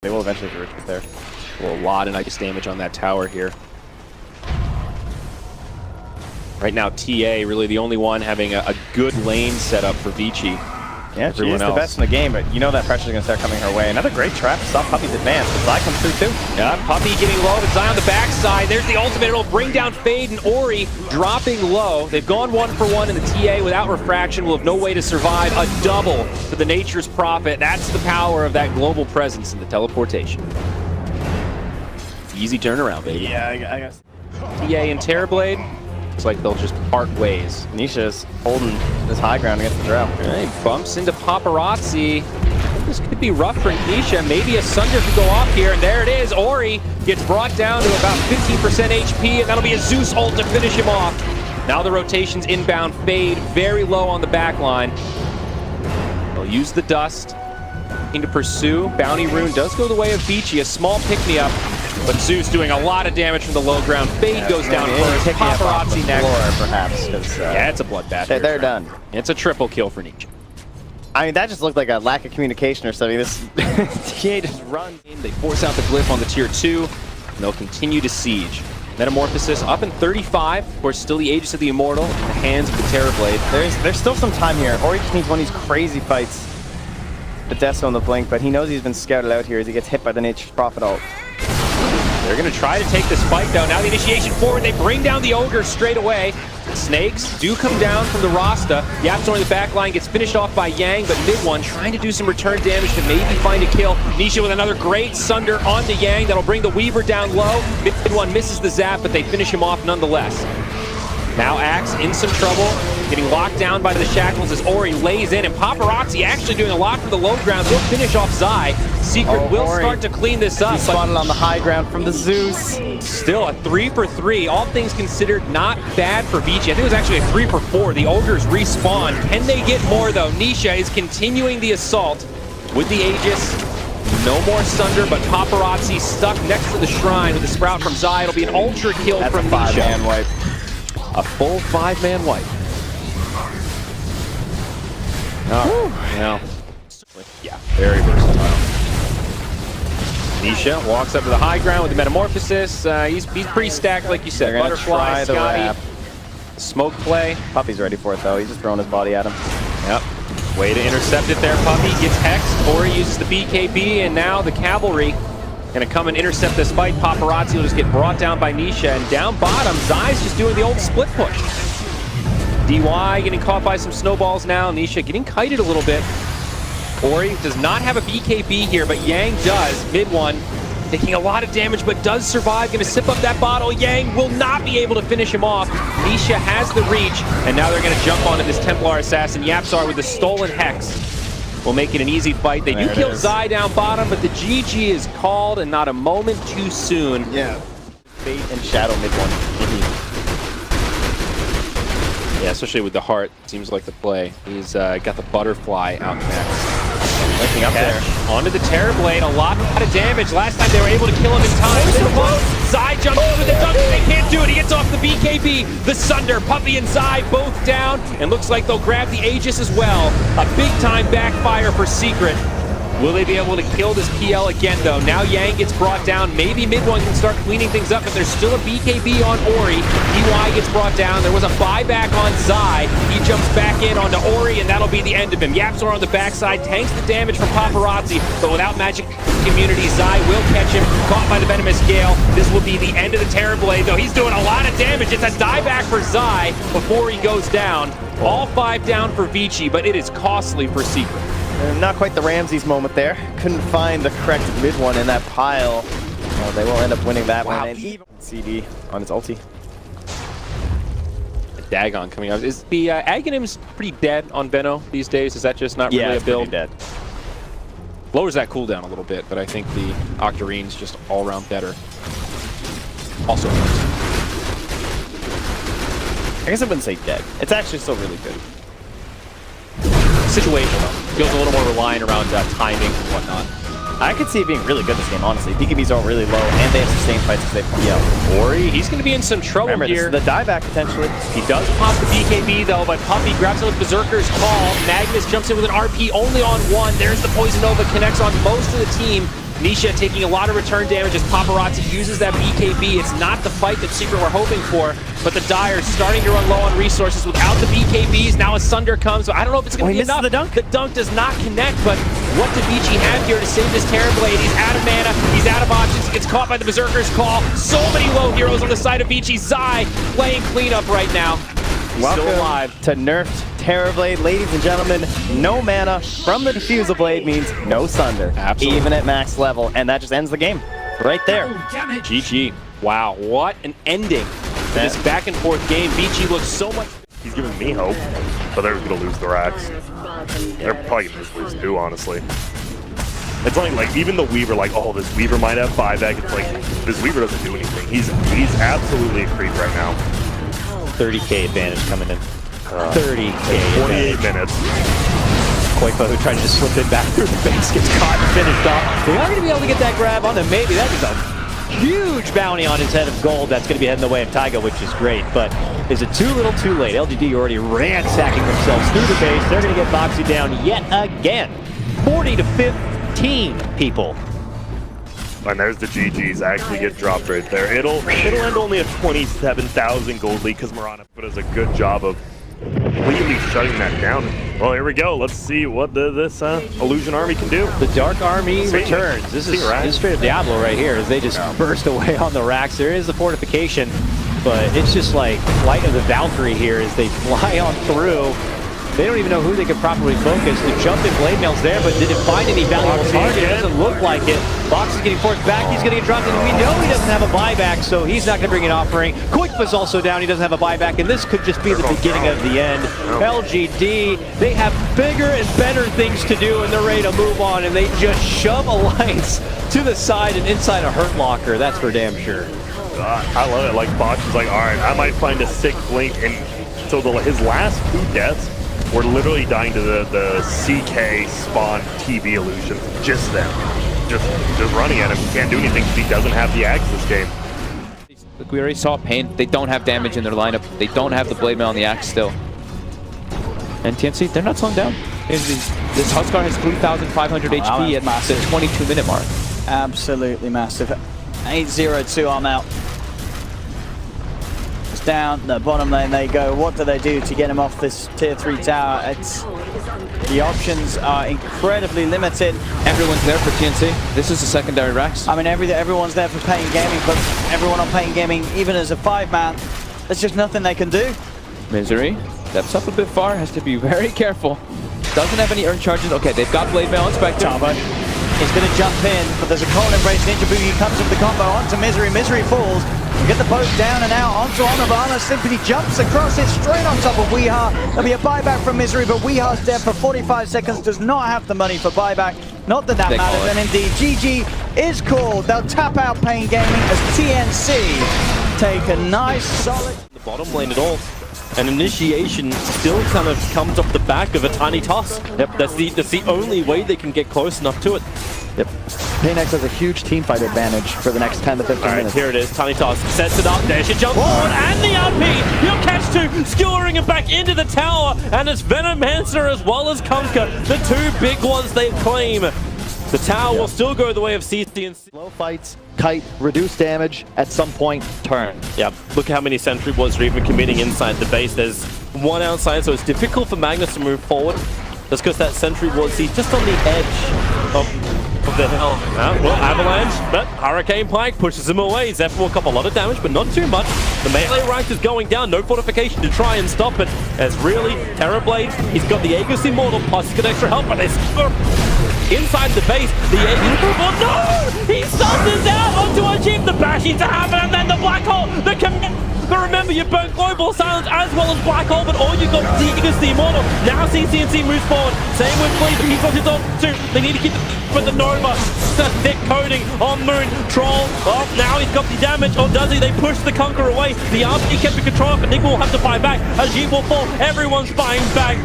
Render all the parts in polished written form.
They will eventually get retreat there. Well, a lot of nice damage on that tower here. Right now, TA really the only one having a good lane set up for Vici. Yeah, she is the best in the game, but you know that pressure's going to start coming her way. Another great trap to stop Puppy's advance, but Zai comes through too. Yeah, Puppy getting low, but Zai on the backside. There's the ultimate. It'll bring down Fade, and Ori dropping low. They've gone 1 for 1 in the TA without refraction. Will have no way to survive. A double for the Nature's Prophet. That's the power of that global presence in the teleportation. Easy turnaround, baby. Yeah, I guess. TA and Terrorblade. Looks like they'll just part ways. Nisha's holding this high ground against the Drow. Right, bumps into Paparazzi. This could be rough for Nisha. Maybe a Sunder could go off here, and there it is. Ori gets brought down to about 15% HP, and that'll be a Zeus ult to finish him off. Now the rotations inbound. Fade very low on the back line. They'll use the dust to pursue. Bounty Rune does go the way of Vici, a small pick-me-up. But Zeus doing a lot of damage from the low ground. Fade goes down first. Paparazzi next. Floor, perhaps. Yeah, it's a bloodbath. They're done. It's a triple kill for Nietzsche. I mean, that just looked like a lack of communication or something. This TA just runs. They force out the glyph on the tier 2, and they'll continue to siege. Metamorphosis up in 35. Of course, still the Aegis of the Immortal in the hands of the Terrorblade. There's still some time here. Ori just needs one of these crazy fights. The Death's on the blink, but he knows he's been scouted out here as he gets hit by the Nature's Prophet ult. They're going to try to take this fight, though. Now the initiation forward. They bring down the Ogre straight away. Snakes do come down from the Rasta. Yapzor in the back line gets finished off by Yang, but mid-one trying to do some return damage to maybe find a kill. Nisha with another great Sunder onto Yang. That'll bring the Weaver down low. Mid-one misses the zap, but they finish him off nonetheless. Now Axe in some trouble, getting locked down by the shackles as Ori lays in, and Paparazzi actually doing a lot for the low ground. He'll finish off Zai. Secret will start to clean this up. He's spotted on the high ground from the Zeus. Still a 3 for 3. All things considered, not bad for Vici. I think it was actually a 3 for 4. The Ogres respawn. Can they get more though? Nisha is continuing the assault with the Aegis. No more Sunder, but Paparazzi stuck next to the shrine with the Sprout from Zai. It'll be an ultra kill from Nisha. That's a 5-man wipe. A full 5-man wipe. Yeah, very versatile. Nisha walks up to the high ground with the Metamorphosis. He's pretty stacked, like you said. Butterfly, Scotty, smoke play. Puppy's ready for it, though. He's just throwing his body at him. Yep. Way to intercept it there, Puppy. Gets hexed. Ori uses the BKB, and now the Cavalry gonna come and intercept this fight. Paparazzi will just get brought down by Nisha, and down bottom, Zai's just doing the old split push. DY getting caught by some snowballs now. Nisha getting kited a little bit. Ori does not have a BKB here, but Yang does. Mid-one, taking a lot of damage, but does survive. Gonna sip up that bottle. Yang will not be able to finish him off. Nisha has the reach, and now they're gonna jump onto this Templar Assassin. Yapzor with the stolen Hex will make it an easy fight. They do kill Zai down bottom, but the GG is called, and not a moment too soon. Yeah. Fate and Shadow mid-one. Yeah, especially with the heart, seems like the play. He's got the Butterfly out next. Linking up there. Onto the Terrorblade, a lot of damage. Last time they were able to kill him in time. Zai jumps over the dungeon, they can't do it. He gets off the BKB. The Sunder, Puppy and Zai both down. And looks like they'll grab the Aegis as well. A big time backfire for Secret. Will they be able to kill this PL again, though? Now Yang gets brought down. Maybe mid-one can start cleaning things up, but there's still a BKB on Ori. DY gets brought down. There was a buyback on Zai. He jumps back in onto Ori, and that'll be the end of him. Yapzor on the backside tanks the damage from Paparazzi, but without magic immunity, Zai will catch him. Caught by the Venomous Gale. This will be the end of the Terrorblade, though. He's doing a lot of damage. It's a dieback for Zai before he goes down. All 5 down for Vici, but it is costly for Secret. Not quite the Ramses moment there. Couldn't find the correct mid-one in that pile. Well, they will end up winning that one. And even CD on his ulti. Dagon coming out. Is the Aghanim's pretty dead on Veno these days? Is that just not really a build? Dead. Lowers that cooldown a little bit, but I think the Octarine's just all-around better. Also, I guess I wouldn't say dead. It's actually still really good. situational. Feels a little more reliant around timing and whatnot. I could see it being really good this game, honestly. BKBs are really low, and they have sustained fights as they PL. Ori, he's going to be in some trouble here. Remember, this is the dieback, potentially. He does pop the BKB, though, but Puppy grabs it with Berserker's Call. Magnus jumps in with an RP only on one. There's the Poison Nova, connects on most of the team. Nisha taking a lot of return damage as Paparazzi uses that BKB. It's not the fight that Secret were hoping for, but the Dire starting to run low on resources without the BKBs. Now a Sunder comes. I don't know if it's going to be enough. The dunk does not connect, but what did Vici have here to save this Terrorblade? He's out of mana. He's out of options. He gets caught by the Berserker's Call. So many low heroes on the side of Vici. Zai playing cleanup right now. Welcome Still alive to nerfed Terrorblade, ladies and gentlemen. No mana from the Diffusal Blade means no Sunder, Absolutely. even at max level, and that just ends the game right there. GG. Wow, what an ending to this back and forth game. Vici looks so much. He's giving me hope, but they're going to lose the racks. They're probably going to lose too, honestly. It's like even the Weaver, like, oh, this Weaver might have buyback. It's like, this Weaver doesn't do anything. He's absolutely a creep right now. 30k advantage coming in. 30k 48 minutes. Koifa, who tried to just slip in back through the base, gets caught and finished off. They are going to be able to get that grab on him. Maybe that is a huge bounty on his head of gold. That's going to be heading the way of Taiga, which is great. But is it too little too late? LGD already ransacking themselves through the base. They're going to get Boxy down yet again. 40 to 15 people. And there's the GGs actually get dropped right there. It'll end only at 27,000 gold lead because Mirana does a good job of completely shutting that down. Well, here we go. Let's see what this Illusion Army can do. The Dark Army returns. This is straight up Diablo right here as they just burst away on the racks. There is the fortification, but it's just like Flight of the Valkyrie here as they fly on through. They don't even know who they could properly focus. The jump in Blade Mail's there, but did it find any valuable target? It doesn't look like it. Box is getting forced back. He's going to get dropped, and we know he doesn't have a buyback, so he's not going to bring an offering. Koifa's also down. He doesn't have a buyback, and this could just be the beginning of the end. LGD, they have bigger and better things to do, and they're ready to move on, and they just shove Alliance to the side and inside a Hurt Locker. That's for damn sure. I love it. Like, Box is like, all right, I might find a sick blink, and so his last 2 deaths we're literally dying to the CK spawn TV illusion. Just them. Just running at him. He can't do anything because he doesn't have the axe this game. Look, we already saw Pain. They don't have damage in their lineup. They don't have the Blade Mail on the axe still. And TNC, they're not slowing down. This Huskar has 3,500 HP at the 22-minute mark. Absolutely massive. 8-0-2 arm out. Down the bottom lane they go. What do they do to get him off this tier 3 tower? The options are incredibly limited. Everyone's there for TNC. This is the secondary racks. I mean, everyone's there for Pain Gaming, but everyone on Pain Gaming, even as a 5-man, there's just nothing they can do. Misery steps up a bit far, has to be very careful. Doesn't have any earn charges. Okay, they've got Blade Mail on Spectre. He's going to jump in, but there's a cold embrace. Ninja Boogie comes with the combo onto Misery. Misery falls. We get the poke down and out onto Honor, but Honor simply jumps across it straight on top of Weeha. There'll be a buyback from Misery, but Weeha's dead for 45 seconds, does not have the money for buyback. Not that that matters, and indeed, GG is called. They'll tap out Pain Gaming as TNC take a nice, solid... The bottom lane at all. And initiation still kind of comes off the back of a tiny toss. Yep, that's the only way they can get close enough to it. Yep. Panex has a huge teamfight advantage for the next 10 to 15 minutes. Here it is, Tiny Toss sets it up, there she jumps forward, and the RP! You'll catch 2, skewering it back into the tower, and it's Venomancer as well as Kunkka, the 2 big ones they claim. The tower will still go the way of CC. Low fights, kite, reduce damage, at some point, turn. Yeah, look how many Sentry Wards are even committing inside the base. There's 1 outside, so it's difficult for Magnus to move forward. That's because that Sentry Ward, he's just on the edge of the hill. Well, Avalanche, but Hurricane Pike pushes him away. Zephyr will couple a lot of damage, but not too much. The melee rank is going down, no fortification to try and stop it. As really, Terrorblade, he's got the Aegis Immortal, plus he's got extra help, but it's inside the base. The Aegis, oh no! He stuns out onto achieve the bashing to happen, and then the Black Hole, the commit. But remember, you burnt Global Silence as well as Black Hole, but all you got is the Aegis the Immortal. Now CNC moves forward. Same with Fleet, but he's got his own too. They need to keep the Nova. The thick coating on Moon. Troll off. Now he's got the damage. Or does he? They push the Conqueror away. The RP kept in control, but Nick will have to fight back. Ajit will fall. Everyone's fighting back.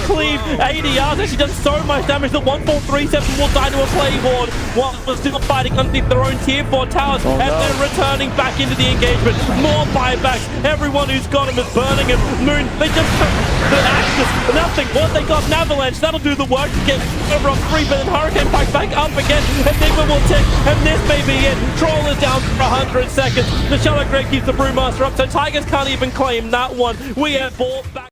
cleave. ADR's actually done so much damage that 1437 will die to a playboard. While we're still fighting underneath their own tier 4 towers, and they're returning back into the engagement. More buybacks. Everyone who's got him is burning him. Moon, they just took the axis. Nothing. What they got? An avalanche. That'll do the work to get over on 3, but then Hurricane Pike back up again. Enigma will tick, and this may be it. Troll is down for 100 seconds. The Shallow Greg keeps the Brewmaster up, so Tigers can't even claim that one. We have bought back.